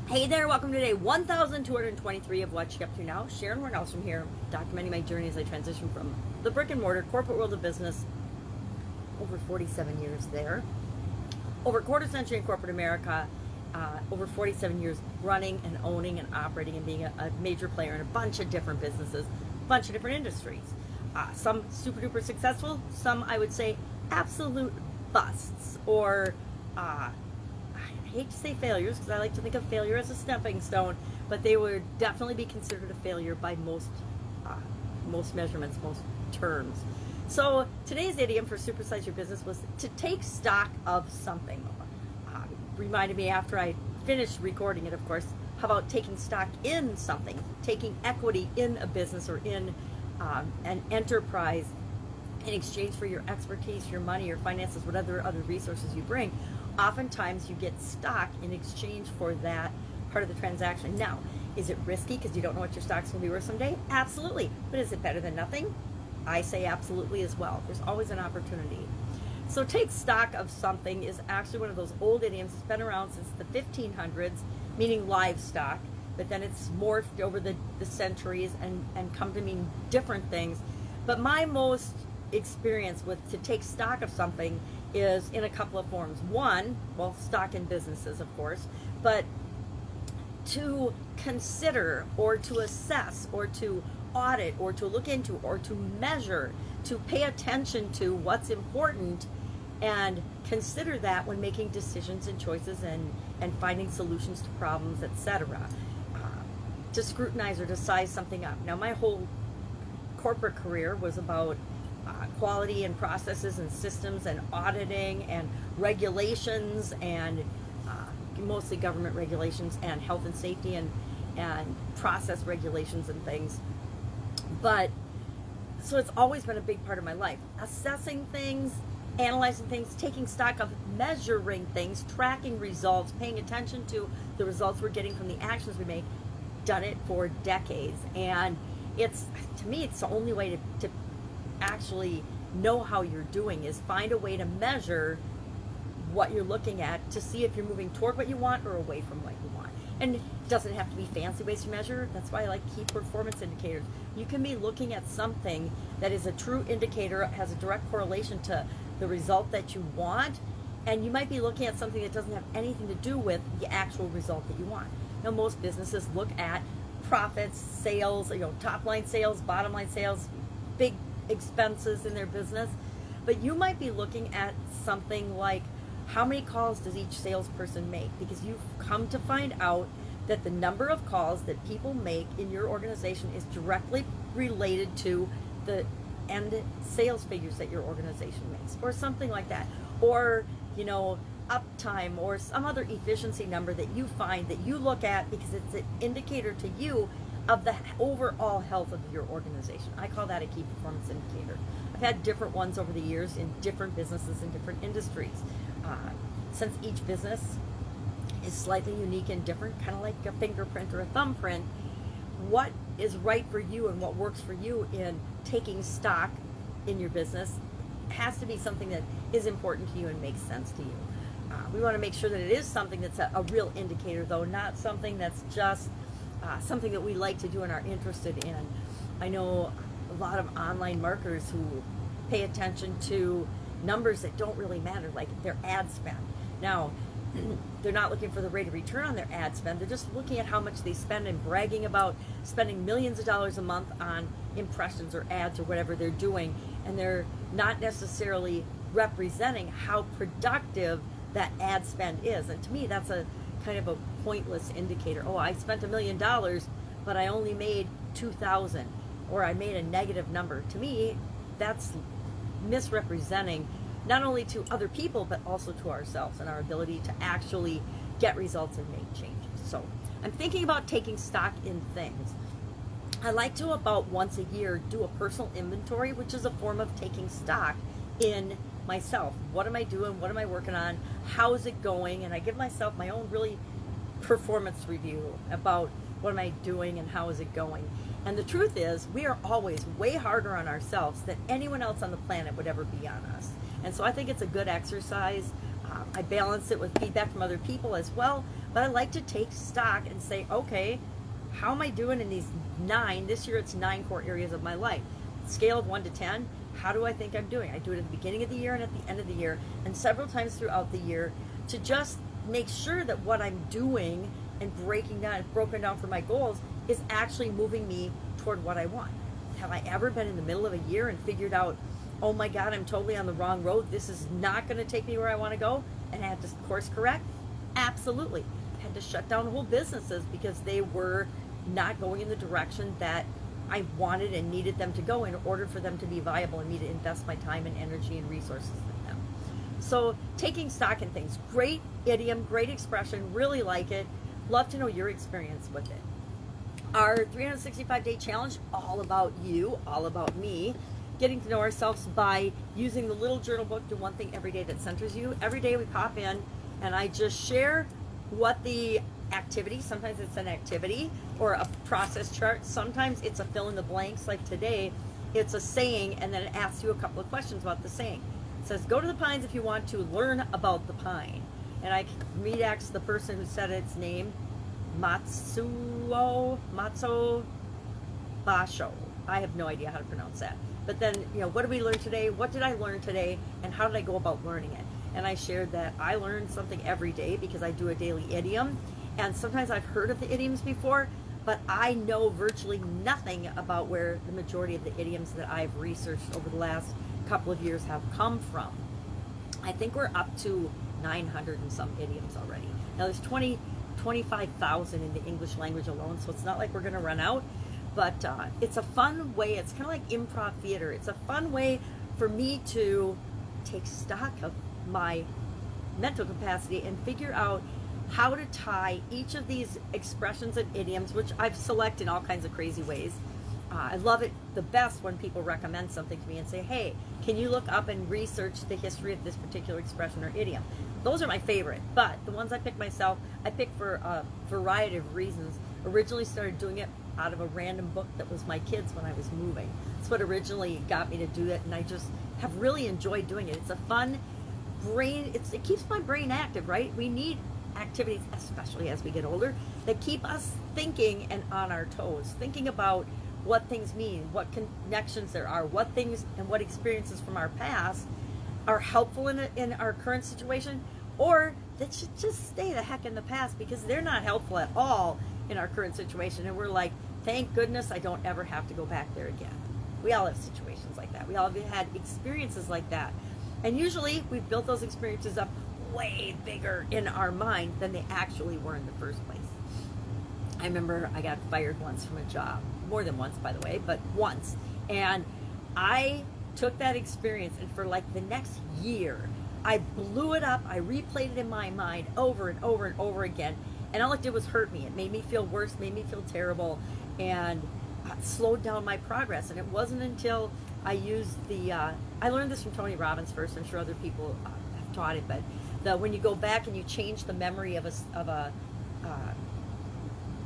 Hey there, welcome to day 1223 of What You Up To Now. Sharon Horne-Ellstrom here, documenting my journey as I transition from the brick and mortar corporate world of business, over 47 years there, over a quarter century in corporate America, over 47 years running and owning and operating and being a major player in a bunch of different businesses, a bunch of different industries. Some super duper successful, some I would say absolute busts, or I hate to say failures because I like to think of failure as a stepping stone, but they would definitely be considered a failure by most measurements, most terms. So today's idiom for supersize your business was to take stock of something. Reminded me after I finished recording it, of course, how about taking stock in something, taking equity in a business or in an enterprise in exchange for your expertise, your money, your finances, whatever other resources you bring. Oftentimes you get stock in exchange for that part of the transaction. Now, is it risky because you don't know what your stock's going to be worth someday? Absolutely. But is it better than nothing? I say absolutely as well. There's always an opportunity. So take stock of something is actually one of those old idioms. It's been around since the 1500s, meaning livestock, but then it's morphed over the centuries and come to mean different things. But my most experience with to take stock of something is in a couple of forms. One, well, stock in businesses, of course, but to consider or to assess or to audit or to look into or to measure, to pay attention to what's important and consider that when making decisions and choices and finding solutions to problems, etc. To scrutinize or to size something up. Now, my whole corporate career was about quality and processes and systems and auditing and regulations and mostly government regulations and health and safety and process regulations and things. But so it's always been a big part of my life. Assessing things, analyzing things, taking stock of, measuring things, tracking results, paying attention to the results we're getting from the actions we make. Done it for decades. And it's, to me, it's the only way to actually know how you're doing is find a way to measure what you're looking at to see if you're moving toward what you want or away from what you want. And it doesn't have to be fancy ways to measure. That's why I like key performance indicators. You can be looking at something that is a true indicator, has a direct correlation to the result that you want, and you might be looking at something that doesn't have anything to do with the actual result that you want. Now, most businesses look at profits, sales, top line sales, bottom line sales, big expenses in their business, but you might be looking at something like how many calls does each salesperson make, because you've come to find out that the number of calls that people make in your organization is directly related to the end sales figures that your organization makes, or something like that, or uptime or some other efficiency number that you find that you look at because it's an indicator to you of the overall health of your organization. I call that a key performance indicator. I've had different ones over the years in different businesses and different industries. Since each business is slightly unique and different, kind of like a fingerprint or a thumbprint, what is right for you and what works for you in taking stock in your business has to be something that is important to you and makes sense to you. We want to make sure that it is something that's a real indicator, though, not something that's just something that we like to do and are interested in. I know a lot of online marketers who pay attention to numbers that don't really matter, like their ad spend. Now, they're not looking for the rate of return on their ad spend. They're just looking at how much they spend and bragging about spending millions of dollars a month on impressions or ads or whatever they're doing. And they're not necessarily representing how productive that ad spend is. And to me, that's a kind of a pointless indicator. Oh, I spent $1 million, but I only made 2,000, or I made a negative number. To me, that's misrepresenting not only to other people but also to ourselves and our ability to actually get results and make changes. So I'm thinking about taking stock in things. I like to about once a year do a personal inventory, which is a form of taking stock in myself. What am I doing? What am I working on? How is it going? And I give myself my own really performance review about what am I doing and how is it going. And the truth is, we are always way harder on ourselves than anyone else on the planet would ever be on us. And so I think it's a good exercise I balance it with feedback from other people as well, but I like to take stock and say, okay, how am I doing in these 9? This year it's 9 core areas of my life. Scale of 1 to 10, how do I think I'm doing? I do it at the beginning of the year and at the end of the year, and several times throughout the year, to just make sure that what I'm doing and broken down for my goals is actually moving me toward what I want. Have I ever been in the middle of a year and figured out, oh my God, I'm totally on the wrong road. This is not going to take me where I want to go, and I had to course correct? Absolutely. I had to shut down whole businesses because they were not going in the direction that I wanted and needed them to go in order for them to be viable and me to invest my time and energy and resources in them. So taking stock in things, great idiom, great expression, really like it. Love to know your experience with it. Our 365-day challenge, all about you, all about me, getting to know ourselves by using the little journal book, do one thing every day that centers you. Every day we pop in and I just share what the activity, sometimes it's an activity or a process chart, sometimes it's a fill in the blanks, like today it's a saying and then it asks you a couple of questions about the saying. It says, go to the pines if you want to learn about the pine. And I read the person who said its name, Matsuo Basho. I have no idea how to pronounce that. But then, what did we learn today? What did I learn today? And how did I go about learning it? And I shared that I learn something every day because I do a daily idiom. And sometimes I've heard of the idioms before, but I know virtually nothing about where the majority of the idioms that I've researched over the last couple of years have come from. I think we're up to 900 and some idioms already. Now there's 25,000 in the English language alone, so it's not like we're going to run out. But it's a fun way. It's kind of like improv theater. It's a fun way for me to take stock of my mental capacity and figure out how to tie each of these expressions and idioms, which I've selected in all kinds of crazy ways. I love it the best when people recommend something to me and say, hey, can you look up and research the history of this particular expression or idiom? Those are my favorite, but the ones I pick myself, I pick for a variety of reasons. Originally started doing it out of a random book that was my kids when I was moving. That's what originally got me to do it, and I just have really enjoyed doing it. It's a fun brain, it keeps my brain active, right? We need activities, especially as we get older, that keep us thinking and on our toes, thinking about what things mean, what connections there are, what things and what experiences from our past are helpful in our current situation, or that should just stay the heck in the past because they're not helpful at all in our current situation. And we're like, thank goodness I don't ever have to go back there again. We all have situations like that. We all have had experiences like that. And usually we've built those experiences up way bigger in our mind than they actually were in the first place. I remember I got fired once from a job, more than once, by the way, but once. And I took that experience, and for like the next year, I blew it up. I replayed it in my mind over and over and over again. And all it did was hurt me. It made me feel worse, made me feel terrible, and slowed down my progress. And it wasn't until I used I learned this from Tony Robbins first. I'm sure other people have taught it, but when you go back and you change the memory of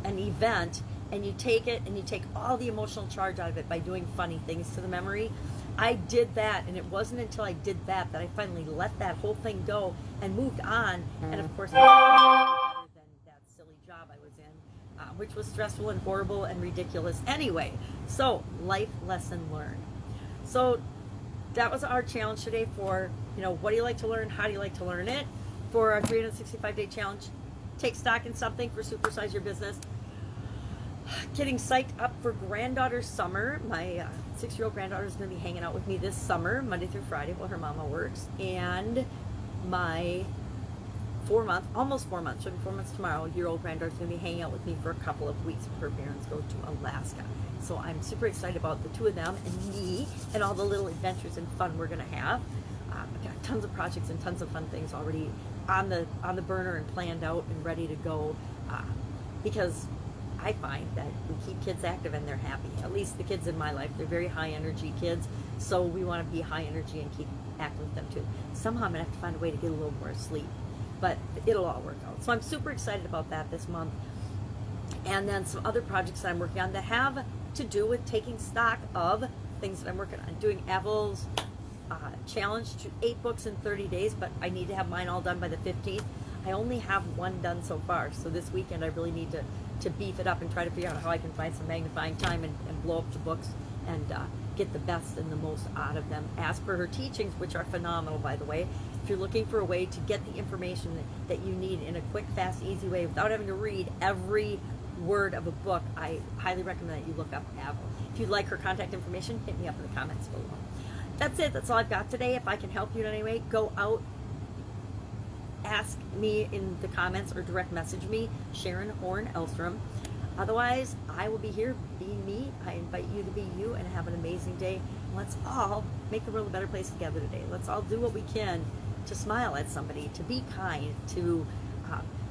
an event, and you take it and you take all the emotional charge out of it by doing funny things to the memory. I did that, and it wasn't until I did that I finally let that whole thing go and moved on. And of course, better than that silly job I was in, which was stressful and horrible and ridiculous anyway. So, life lesson learned. So that was our challenge today for, what do you like to learn? How do you like to learn it? For our 365-day challenge, take stock in something for Supersize Your Business. Getting psyched up for granddaughter's summer. My 6-year-old granddaughter is going to be hanging out with me this summer, Monday through Friday, while her mama works. And my almost 4 months, she'll be 4 months tomorrow, year-old granddaughter is going to be hanging out with me for a couple of weeks before her parents go to Alaska. So I'm super excited about the two of them and me and all the little adventures and fun we're going to have. I've got tons of projects and tons of fun things already on the burner and planned out and ready to go, because I find that we keep kids active and they're happy. At least the kids in my life, they're very high energy kids, so we want to be high energy and keep active with them too. Somehow I'm going to have to find a way to get a little more sleep, but it'll all work out. So I'm super excited about that this month. And then some other projects that I'm working on that have to do with taking stock of things that I'm working on. Doing Evel's challenge to 8 books in 30 days, but I need to have mine all done by the 15th. I only have one done so far, so this weekend I really need to beef it up and try to figure out how I can find some magnifying time and blow up the books and get the best and the most out of them as per her teachings, which are phenomenal, by the way. If you're looking for a way to get the information that you need in a quick, fast, easy way without having to read every word of a book, I highly recommend that you look up Avril. If you'd like her contact information, hit me up in the comments below. That's it. That's all I've got today. If I can help you in any way, go out, ask me in the comments, or direct message me, Sharon Horne-Ellstrom. Otherwise, I will be here being me. I invite you to be you and have an amazing day. Let's all make the world a better place together today. Let's all do what we can to smile at somebody, to be kind, to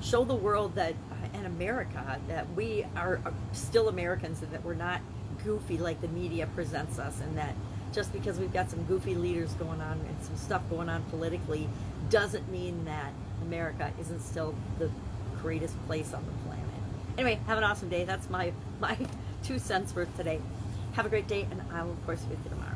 show the world that in America that we are still Americans and that we're not goofy like the media presents us, and that just because we've got some goofy leaders going on and some stuff going on politically doesn't mean that America isn't still the greatest place on the planet. Anyway, have an awesome day. That's my 2 cents worth today. Have a great day, and I will, of course, be with you tomorrow.